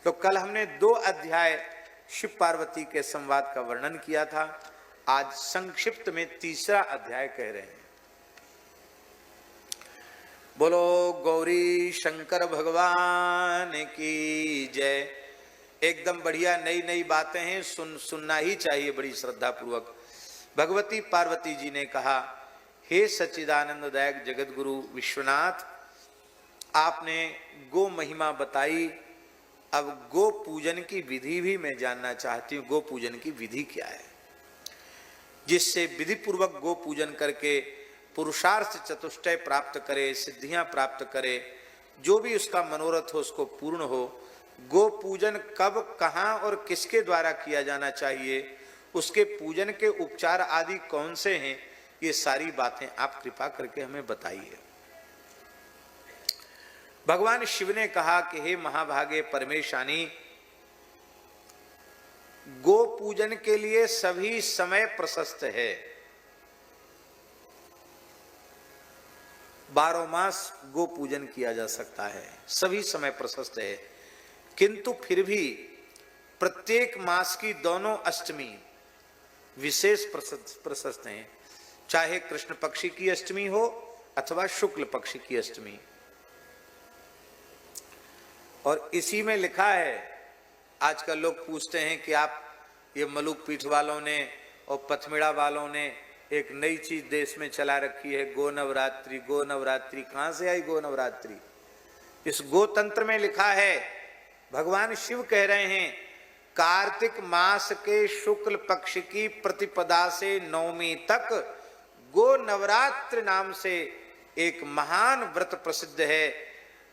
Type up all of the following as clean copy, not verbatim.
तो कल हमने 2 अध्याय शिव पार्वती के संवाद का वर्णन किया था। आज संक्षिप्त में 3रा अध्याय कह रहे हैं। बोलो गौरी शंकर भगवान की जय। एकदम बढ़िया नई नई बातें हैं, सुनना ही चाहिए बड़ी श्रद्धा पूर्वक। भगवती पार्वती जी ने कहा, हे सच्चिदानंददायक जगत गुरु विश्वनाथ, आपने गो महिमा बताई, अब गो पूजन की विधि भी मैं जानना चाहती हूँ। गो पूजन की विधि क्या है, जिससे विधि पूर्वक गो पूजन करके पुरुषार्थ चतुष्टय प्राप्त करे, सिद्धियां प्राप्त करे, जो भी उसका मनोरथ हो उसको पूर्ण हो। गो पूजन कब, कहाँ और किसके द्वारा किया जाना चाहिए, उसके पूजन के उपचार आदि कौन से हैं, ये सारी बातें आप कृपा करके हमें बताइए। भगवान शिव ने कहा कि हे महाभागे परमेशानी, गो पूजन के लिए सभी समय प्रशस्त है। 12 मास गो पूजन किया जा सकता है, सभी समय प्रशस्त है। किंतु फिर भी प्रत्येक मास की दोनों अष्टमी विशेष प्रशस्त हैं, चाहे कृष्ण पक्षी की अष्टमी हो अथवा शुक्ल पक्ष की अष्टमी। और इसी में लिखा है, आजकल लोग पूछते हैं कि आप ये मलुक पीठ वालों ने और पथमिड़ा वालों ने एक नई चीज देश में चला रखी है, गो नवरात्रि। गो नवरात्रि कहां से आई गो नवरात्रि? इस गो तंत्र में लिखा है, भगवान शिव कह रहे हैं, कार्तिक मास के शुक्ल पक्ष की प्रतिपदा से नवमी तक गो नवरात्र नाम से एक महान व्रत प्रसिद्ध है,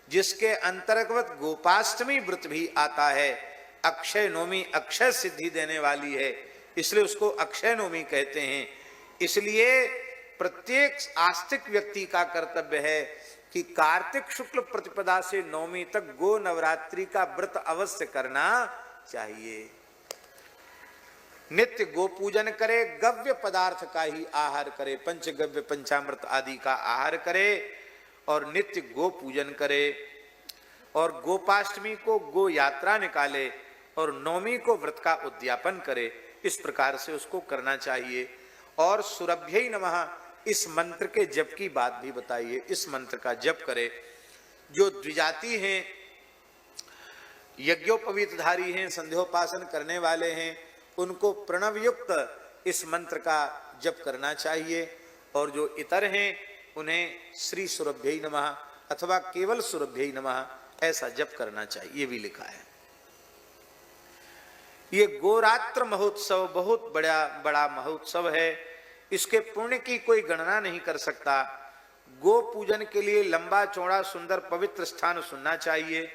जिसके अंतर्गत गोपाष्टमी व्रत भी आता है। अक्षय नवमी अक्षय सिद्धि देने वाली है, इसलिए उसको अक्षय नवमी कहते हैं। इसलिए प्रत्येक आस्तिक व्यक्ति का कर्तव्य है कि कार्तिक शुक्ल प्रतिपदा से नवमी तक गो नवरात्रि का व्रत अवश्य करना चाहिए। नित्य गो पूजन करे, गव्य पदार्थ का ही आहार करे, पंचगव्य पंचामृत आदि का आहार करे और नित्य गो पूजन करे। और गोपाष्टमी को गो यात्रा निकाले और नवमी को व्रत का उद्यापन करे। इस प्रकार से उसको करना चाहिए। और सुरभ्यै नमः इस मंत्र के जप की बात भी बताइए। इस मंत्र का जप करे। जो द्विजाति हैं, यज्ञोपवीतधारी हैं, संध्योपासन करने वाले हैं, उनको प्रणव युक्त इस मंत्र का जप करना चाहिए। और जो इतर हैं उन्हें श्री सुरभ्यै नमः अथवा केवल सुरभ्यै नमः ऐसा जप करना चाहिए। ये भी लिखा है। ये गोरात्र महोत्सव बहुत बड़ा महोत्सव है। इसके पुण्य की कोई गणना नहीं कर सकता। गो पूजन के लिए लंबा चौड़ा सुंदर पवित्र स्थान चुनना चाहिए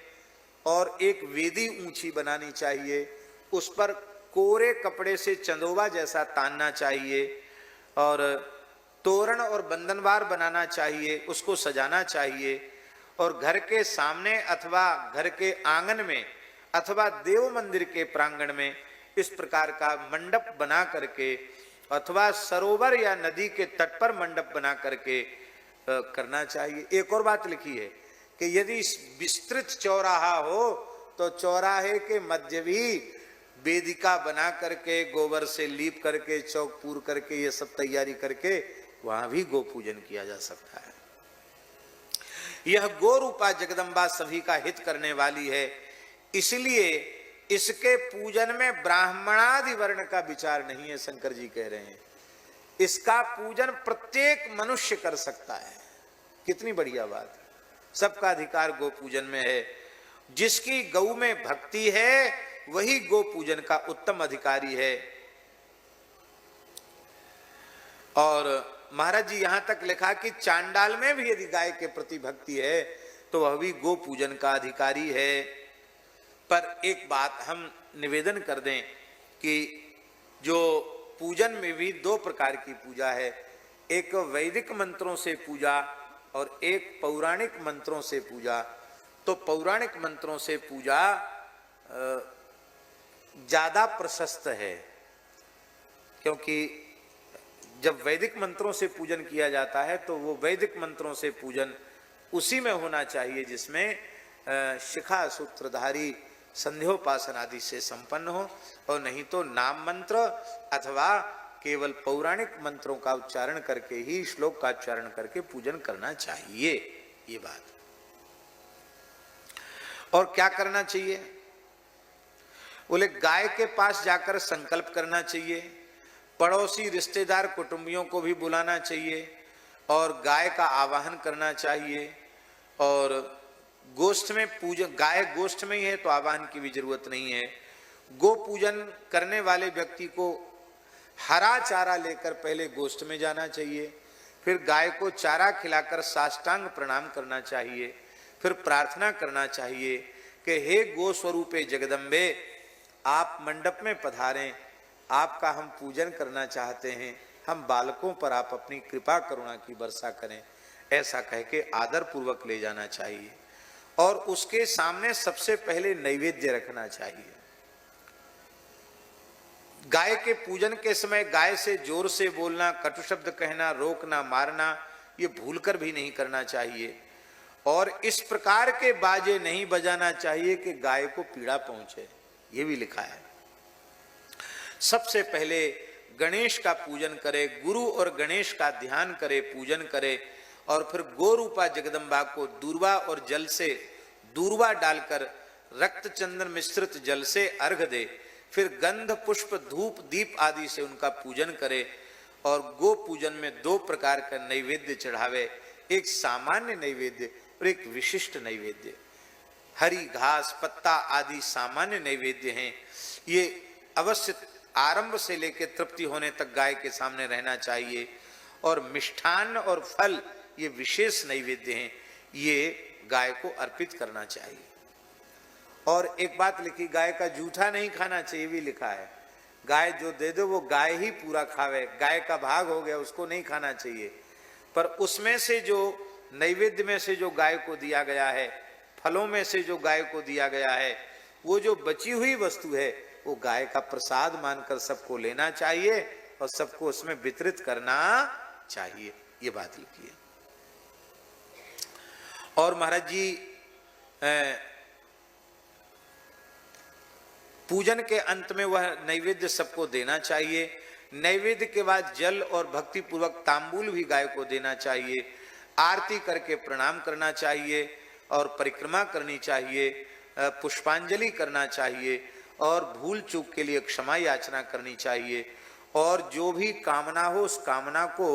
और एक वेदी ऊंची बनानी चाहिए। उस पर कोरे कपड़े से चंदोबा जैसा तानना चाहिए और तोरण और बंधनवार बनाना चाहिए, उसको सजाना चाहिए। और घर के सामने अथवा घर के आंगन में अथवा देव मंदिर के प्रांगण में इस प्रकार का मंडप बना करके अथवा सरोवर या नदी के तट पर मंडप बना करके करना चाहिए। एक और बात लिखी है कि यदि विस्तृत चौराहा हो तो चौराहे के मध्य भी वेदिका बना करके गोबर से लीप करके चौक पूर करके ये सब तैयारी करके वहां भी गो पूजन किया जा सकता है। यह गो रूपा जगदम्बा सभी का हित करने वाली है, इसलिए इसके पूजन में ब्राह्मणादि वर्ण का विचार नहीं है। शंकर जी कह रहे हैं इसका पूजन प्रत्येक मनुष्य कर सकता है। कितनी बढ़िया बात है। सबका अधिकार गो पूजन में है। जिसकी गौ में भक्ति है वही गो पूजन का उत्तम अधिकारी है। और महाराज जी यहां तक लिखा कि चांडाल में भी यदि गाय के प्रति भक्ति है तो वह भी गो पूजन का अधिकारी है। पर एक बात हम निवेदन कर दें कि जो पूजन में भी 2 प्रकार की पूजा है, एक वैदिक मंत्रों से पूजा और एक पौराणिक मंत्रों से पूजा। तो पौराणिक मंत्रों से पूजा ज्यादा प्रशस्त है, क्योंकि जब वैदिक मंत्रों से पूजन किया जाता है तो वो वैदिक मंत्रों से पूजन उसी में होना चाहिए जिसमें शिखा सूत्रधारी संध्योपासन आदि से संपन्न हो, और नहीं तो नाम मंत्र अथवा केवल पौराणिक मंत्रों का उच्चारण करके ही, श्लोक का उच्चारण करके पूजन करना चाहिए। ये बात। और क्या करना चाहिए? बोले गाय के पास जाकर संकल्प करना चाहिए, पड़ोसी रिश्तेदार कुटुंबियों को भी बुलाना चाहिए और गाय का आवाहन करना चाहिए। और गोष्ठ में पूजन, गाय गोष्ठ में ही है तो आवाहन की भी जरूरत नहीं है। गो पूजन करने वाले व्यक्ति को हरा चारा लेकर पहले गोष्ठ में जाना चाहिए, फिर गाय को चारा खिलाकर साष्टांग प्रणाम करना चाहिए, फिर प्रार्थना करना चाहिए कि हे गो स्वरूपे जगदम्बे, आप मंडप में पधारें, आपका हम पूजन करना चाहते हैं, हम बालकों पर आप अपनी कृपा करुणा की वर्षा करें, ऐसा कह के आदर पूर्वक ले जाना चाहिए। और उसके सामने सबसे पहले नैवेद्य रखना चाहिए। गाय के पूजन के समय गाय से जोर से बोलना, कटु शब्द कहना, रोकना, मारना, ये भूलकर भी नहीं करना चाहिए। और इस प्रकार के बाजे नहीं बजाना चाहिए कि गाय को पीड़ा पहुंचे, ये भी लिखा है। सबसे पहले गणेश का पूजन करे, गुरु और गणेश का ध्यान करे, पूजन करे, और फिर गो रूपा जगदम्बा को दूर्वा और जल से, दूर्वा डालकर रक्त चंदन मिश्रित जल से अर्घ दे, फिर गंध पुष्प धूप दीप आदि से उनका पूजन करे। और गो पूजन में 2 प्रकार का नैवेद्य चढ़ावे, एक सामान्य नैवेद्य और एक विशिष्ट नैवेद्य। हरी घास पत्ता आदि सामान्य नैवेद्य हैं, ये अवश्य आरंभ से लेकर तृप्ति होने तक गाय के सामने रहना चाहिए। और मिष्ठान्न और फल ये विशेष नैवेद्य हैं, ये गाय को अर्पित करना चाहिए। और एक बात लिखी, गाय का जूठा नहीं खाना चाहिए, भी लिखा है। गाय जो दे दो वो गाय ही पूरा खावे, गाय का भाग हो गया उसको नहीं खाना चाहिए। पर उसमें से जो नैवेद्य में से जो गाय को दिया गया है, फलों में से जो गाय को दिया गया है, वो जो बची हुई वस्तु है वो गाय का प्रसाद मानकर सबको लेना चाहिए और सबको उसमें वितरित करना चाहिए, ये बात लिखी है। और महाराज जी पूजन के अंत में वह नैवेद्य सबको देना चाहिए। नैवेद्य के बाद जल और भक्ति पूर्वक तांबूल भी गाय को देना चाहिए। आरती करके प्रणाम करना चाहिए और परिक्रमा करनी चाहिए, पुष्पांजलि करना चाहिए और भूल चूक के लिए क्षमा याचना करनी चाहिए। और जो भी कामना हो उस कामना को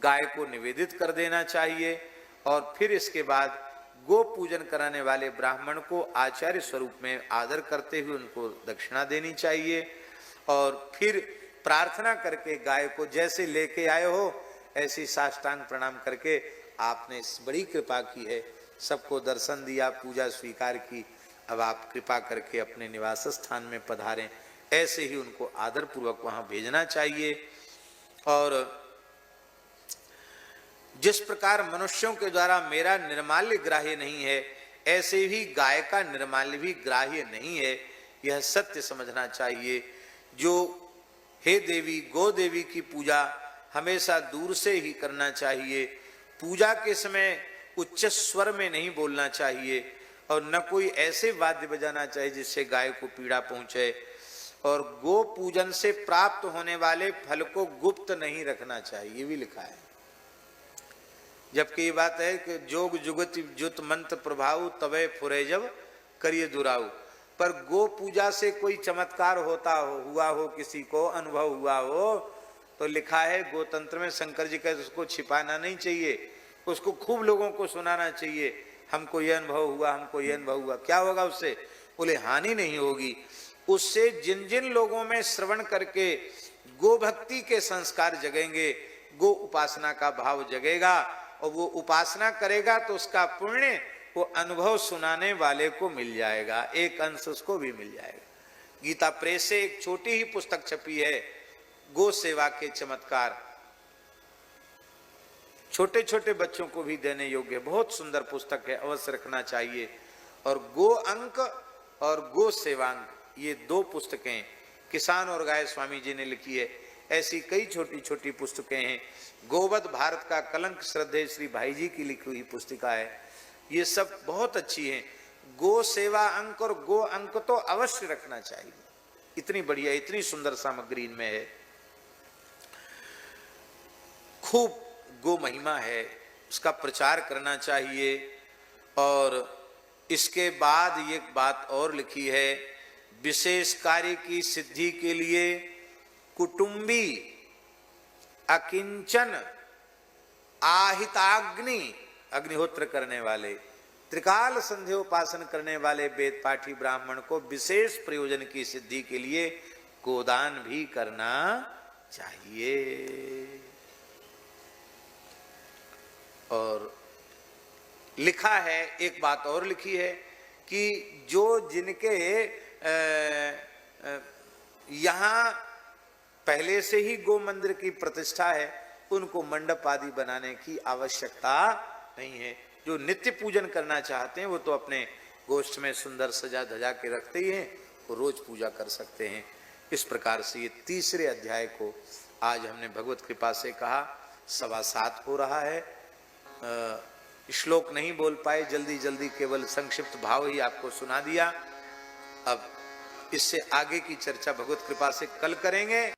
गाय को निवेदित कर देना चाहिए। और फिर इसके बाद गो पूजन कराने वाले ब्राह्मण को आचार्य स्वरूप में आदर करते हुए उनको दक्षिणा देनी चाहिए। और फिर प्रार्थना करके गाय को जैसे लेके आए हो ऐसी साष्टांग प्रणाम करके, आपने बड़ी कृपा की है, सबको दर्शन दिया, पूजा स्वीकार की, अब आप कृपा करके अपने निवास स्थान में पधारें, ऐसे ही उनको आदर पूर्वक वहां भेजना चाहिए। और जिस प्रकार मनुष्यों के द्वारा मेरा निर्माल्य ग्राह्य नहीं है, ऐसे ही गाय का निर्माल्य भी ग्राह्य नहीं है, यह सत्य समझना चाहिए। जो हे देवी, गो देवी की पूजा हमेशा दूर से ही करना चाहिए। पूजा के समय उच्च स्वर में नहीं बोलना चाहिए और न कोई ऐसे वाद्य बजाना चाहिए जिससे गाय को पीड़ा पहुंचे। और गो पूजन से प्राप्त होने वाले फल को गुप्त नहीं रखना चाहिए, ये भी लिखा है। जबकि ये बात है कि जोग जुगत जुत मंत्र प्रभाव तवे फुरे जब करिए दुराऊ। पर गो पूजा से कोई चमत्कार हुआ हो, किसी को अनुभव हुआ हो, तो लिखा है गोतंत्र में, शंकर जी कहते उसको छिपाना नहीं चाहिए, उसको खूब लोगों को सुनाना चाहिए, हमको ये अनुभव हुआ, हमको ये अनुभव हुआ। क्या होगा उससे? बोले हानि नहीं होगी। उससे जिन जिन लोगों में श्रवण करके गो भक्ति के संस्कार जगेंगे, गो उपासना का भाव जगेगा और वो उपासना करेगा तो उसका पुण्य वो अनुभव सुनाने वाले को मिल जाएगा, एक अंश उसको भी मिल जाएगा। गीता प्रेस से एक छोटी ही पुस्तक छपी है, गो सेवा के चमत्कार, छोटे छोटे बच्चों को भी देने योग्य बहुत सुंदर पुस्तक है, अवश्य रखना चाहिए। और गो अंक और गो सेवांक, ये 2 पुस्तकें किसान और गाय स्वामी जी ने लिखी है। ऐसी कई छोटी छोटी पुस्तकें हैं। गोवध भारत का कलंक श्रद्धेय श्री भाई जी की लिखी हुई पुस्तिका है, ये सब बहुत अच्छी हैं। गो सेवा अंक और गो अंक तो अवश्य रखना चाहिए। इतनी बढ़िया, इतनी सुंदर सामग्री इनमें है। खूब गो महिमा है, उसका प्रचार करना चाहिए। और इसके बाद ये बात और लिखी है, विशेष कार्य की सिद्धि के लिए कुटुंबी अकिंचन आहिताग्नि, अग्निहोत्र करने वाले, त्रिकाल संध्योपासन करने वाले वेद पाठी ब्राह्मण को विशेष प्रयोजन की सिद्धि के लिए गोदान भी करना चाहिए। और लिखा है, एक बात और लिखी है कि जो जिनके यहां पहले से ही गो मंदिर की प्रतिष्ठा है, उनको मंडप आदि बनाने की आवश्यकता नहीं है। जो नित्य पूजन करना चाहते हैं वो तो अपने गोष्ठ में सुंदर सजा धजा के रखते ही हैं, वो रोज पूजा कर सकते हैं। इस प्रकार से ये तीसरे अध्याय को आज हमने भगवत कृपा से कहा। 7:15 हो रहा है, श्लोक नहीं बोल पाए, जल्दी जल्दी केवल संक्षिप्त भाव ही आपको सुना दिया। अब इससे आगे की चर्चा भगवत कृपा से कल करेंगे।